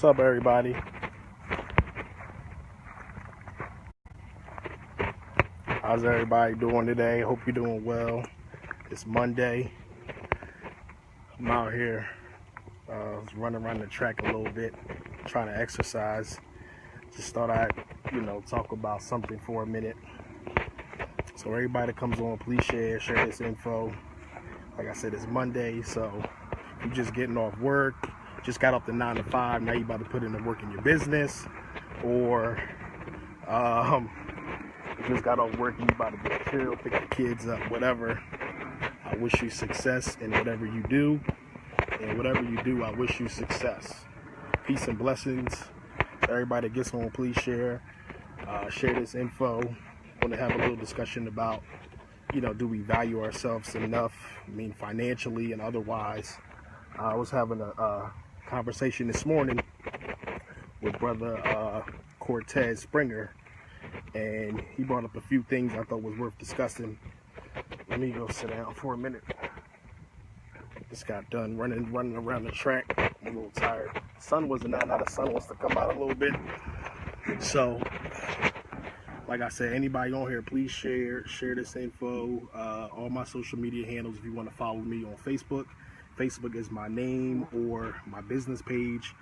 What's up, everybody? How's everybody doing today? Hope you're doing well. It's Monday. I'm out here running around the track a little bit, trying to exercise. Just thought I'd, talk about something for a minute. So everybody that comes on, please share this info. Like I said, it's Monday, so you're just getting off work, just got up to 9 to 5, now you about to put in the work in your business, or you just got off work and you about to get chill, pick the kids up, whatever. I wish you success in whatever you do, and whatever you do, I wish you success. Peace and blessings. Everybody that gets on, please share this info. I want to have a little discussion about, do we value ourselves enough? I mean, financially and otherwise. I was having a conversation this morning with brother Cortez Springer, and he brought up a few things I thought was worth discussing. Let me go sit down for a minute. Just got done running around the track. I'm a little tired. Sun wasn't out. Now the sun wants to come out a little bit. So, like I said, anybody on here, please share this info. All my social media handles, if you want to follow me on Facebook. Facebook is my name or my business page.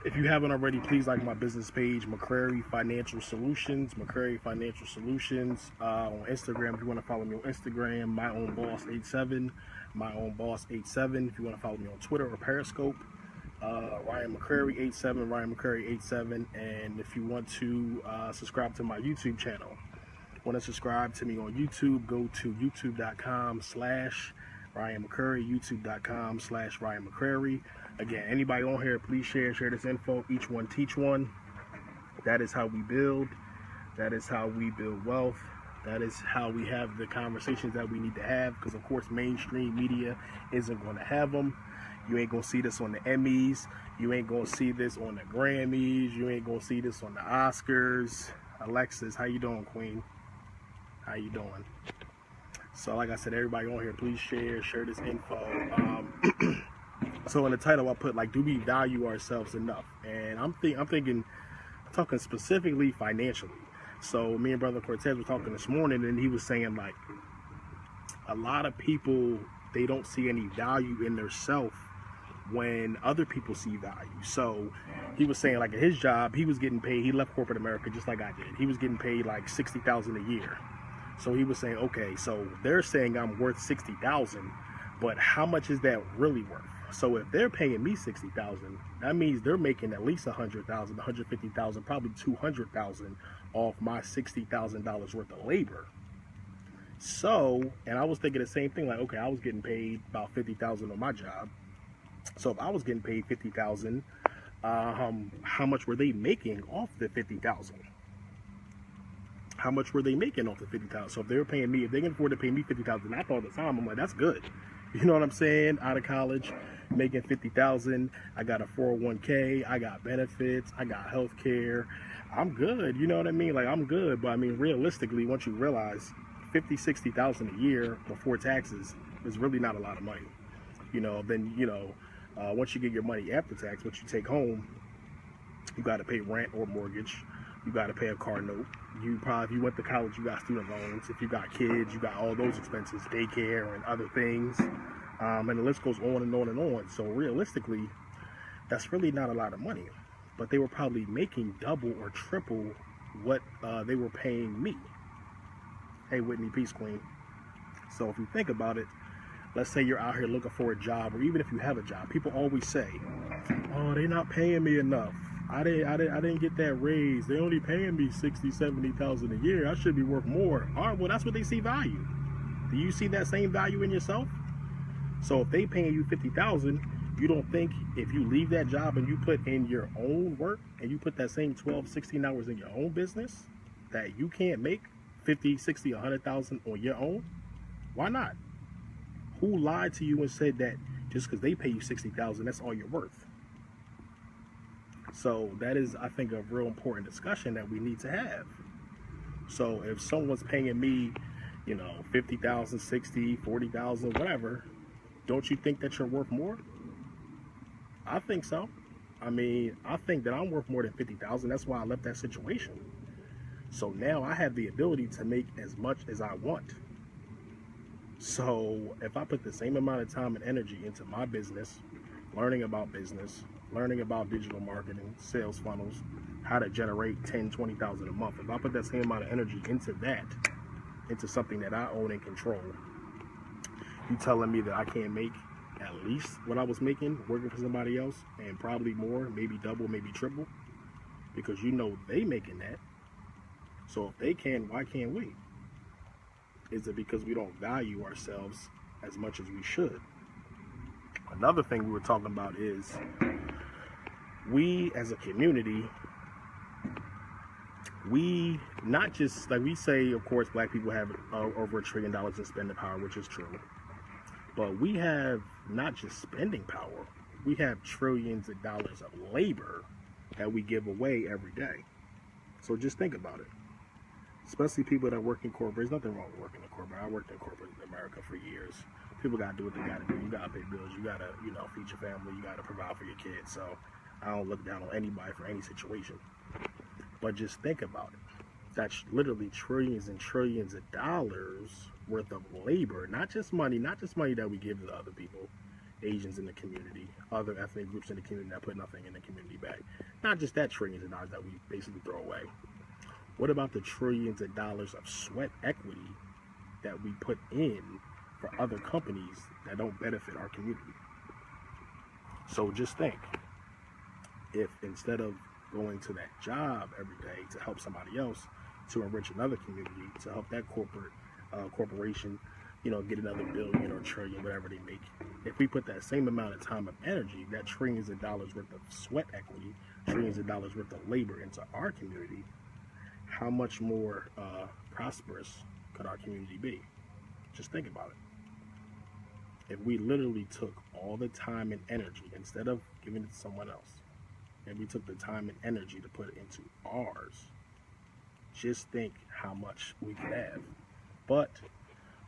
If you haven't already, please like my business page, McCrary Financial Solutions. McCrary Financial Solutions. On Instagram, if you want to follow me on Instagram, My Own Boss 87. My Own Boss 87. If you want to follow me on Twitter or Periscope, Ryan McCrary 87. Ryan McCrary 87. And if you want to subscribe to my YouTube channel, want to subscribe to me on YouTube, go to youtube.com/Ryan McCrary, youtube.com/Ryan McCrary. Again, anybody on here, please share this info. Each one teach one. That is how we build. That is how we build wealth. That is how we have the conversations that we need to have, because of course mainstream media isn't going to have them. You ain't going to see this on the Emmys. You ain't going to see this on the Grammys. You ain't going to see this on the Oscars. Alexis, how you doing, Queen? How you doing? So like I said, everybody on here, please share this info. So in the title I put, do we value ourselves enough? And I'm talking specifically financially. So me and brother Cortez were talking this morning, and he was saying a lot of people, they don't see any value in their self when other people see value. So he was saying, at his job, he was getting paid. He left corporate America just like I did. He was getting paid $60,000 a year. So he was saying, okay, so they're saying I'm worth $60,000, but how much is that really worth? So if they're paying me $60,000, that means they're making at least $100,000, $150,000, probably $200,000 off my $60,000 worth of labor. So, and I was thinking the same thing, okay, I was getting paid about $50,000 on my job. So if I was getting paid $50,000, how much were they making off the $50,000? How much were they making off the $50,000? So if they were paying me, if they can afford to pay me $50,000, I thought at the time, I'm like, that's good. You know what I'm saying? Out of college, making $50,000. I got a 401k. I got benefits. I got health care. I'm good. You know what I mean? I'm good. But I mean, realistically, once you realize $50,000-$60,000 a year before taxes is really not a lot of money. Then once you get your money after tax, what you take home, you got to pay rent or mortgage. You got to pay a car note. If you went to college, you got student loans. If you got kids, you got all those expenses, daycare and other things. And the list goes on and on and on. So realistically, that's really not a lot of money. But they were probably making double or triple what they were paying me. Hey, Whitney, peace, queen. So if you think about it, let's say you're out here looking for a job, or even if you have a job, people always say, oh, they're not paying me enough. I didn't get that raise. They only paying me $60,000-$70,000 a year. I should be worth more. All right, well, that's what they see value. Do you see that same value in yourself? So if they paying you $50,000, you don't think if you leave that job and you put in your own work and you put that same 12, 16 hours in your own business, that you can't make 50, 60, 100,000 on your own? Why not? Who lied to you and said that just because they pay you $60,000, that's all you're worth? So that is, I think, a real important discussion that we need to have. So if someone's paying me, $50,000, $60,000, $40,000, whatever, don't you think that you're worth more? I think so. I mean, I think that I'm worth more than 50,000. That's why I left that situation. So now I have the ability to make as much as I want. So if I put the same amount of time and energy into my business, learning about digital marketing, sales funnels, how to generate 10, 20,000 a month. If I put that same amount of energy into that, into something that I own and control, you telling me that I can't make at least what I was making working for somebody else, and probably more, maybe double, maybe triple, because you know they making that. So if they can, why can't we? Is it because we don't value ourselves as much as we should? Another thing we were talking about is we as a community, we not just, like we say, of course, black people have over $1 trillion in spending power, which is true. But we have not just spending power, we have trillions of dollars of labor that we give away every day. So just think about it. Especially people that work in corporate. There's nothing wrong with working in corporate. I worked in corporate in America for years. People got to do what they got to do. You got to pay bills. You got to, feed your family. You got to provide for your kids. So I don't look down on anybody for any situation. But just think about it. That's literally trillions and trillions of dollars worth of labor. Not just money that we give to other people, Asians in the community, other ethnic groups in the community that put nothing in the community back. Not just that trillions of dollars that we basically throw away. What about the trillions of dollars of sweat equity that we put in for other companies that don't benefit our community? So just think, if instead of going to that job every day to help somebody else, to enrich another community, to help that corporation, get another billion or trillion, whatever they make, if we put that same amount of time and energy, that trillions of dollars worth of sweat equity, trillions of dollars worth of labor into our community, how much more prosperous could our community be? Just think about it. If we literally took all the time and energy, instead of giving it to someone else, and we took the time and energy to put it into ours, just think how much we could have. But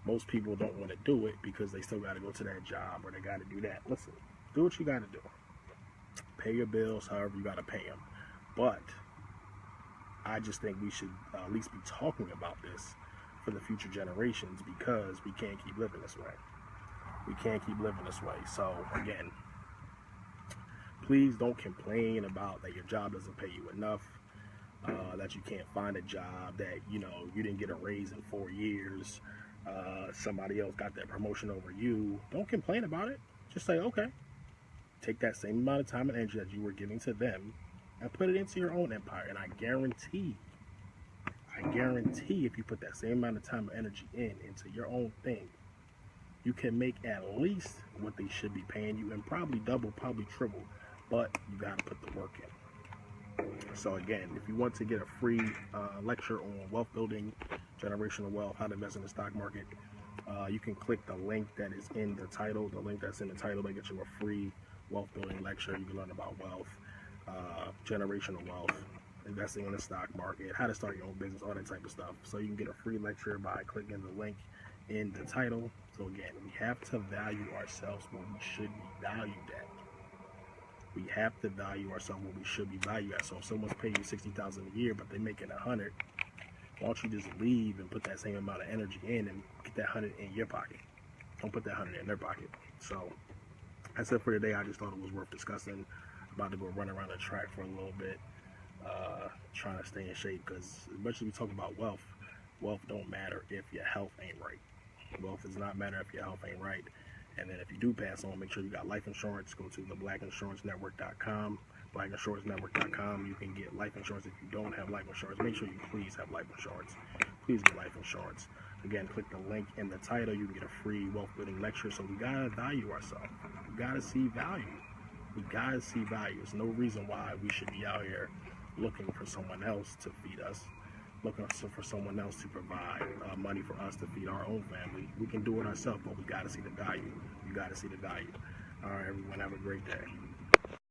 most people don't want to do it because they still got to go to that job or they got to do that. Listen, do what you got to do. Pay your bills however you got to pay them. But I just think we should at least be talking about this for the future generations, because we can't keep living this way. We can't keep living this way. So again, please don't complain about that your job doesn't pay you enough, that you can't find a job, that you didn't get a raise in 4 years, somebody else got that promotion over you. Don't complain about it. Just say, okay, take that same amount of time and energy that you were giving to them and put it into your own empire. And I guarantee if you put that same amount of time and energy into your own thing, you can make at least what they should be paying you, and probably double, probably triple, but you got to put the work in. So again, if you want to get a free lecture on wealth building, generational wealth, how to invest in the stock market, you can click the link that is in the title. The link that's in the title, they get you a free wealth building lecture. You can learn about wealth, generational wealth, investing in the stock market, how to start your own business, all that type of stuff. So you can get a free lecture by clicking the link in the title. So again, we have to value ourselves when we should be valued at. We have to value ourselves when we should be valued at. So if someone's paying you $60,000 a year, but they're making $100, why don't you just leave and put that same amount of energy in and get that $100 in your pocket? Don't put that $100 in their pocket. So that's it for today. I just thought it was worth discussing. About to go run around the track for a little bit, trying to stay in shape, because as much as we talk about wealth don't matter if your health ain't right. Wealth does not matter if your health ain't right. And then if you do pass on, make sure you got life insurance. Go to the blackinsurancenetwork.com, blackinsurancenetwork.com. You can get life insurance. If you don't have life insurance, make sure you please have life insurance. Please get life insurance. Again, click the link in the title. You can get a free wealth building lecture. So we gotta value ourselves. We gotta see value. We gotta see value. There's no reason why we should be out here looking for someone else to feed us, looking for someone else to provide money for us to feed our own family. We can do it ourselves, but we gotta see the value. You gotta see the value. All right, everyone, have a great day.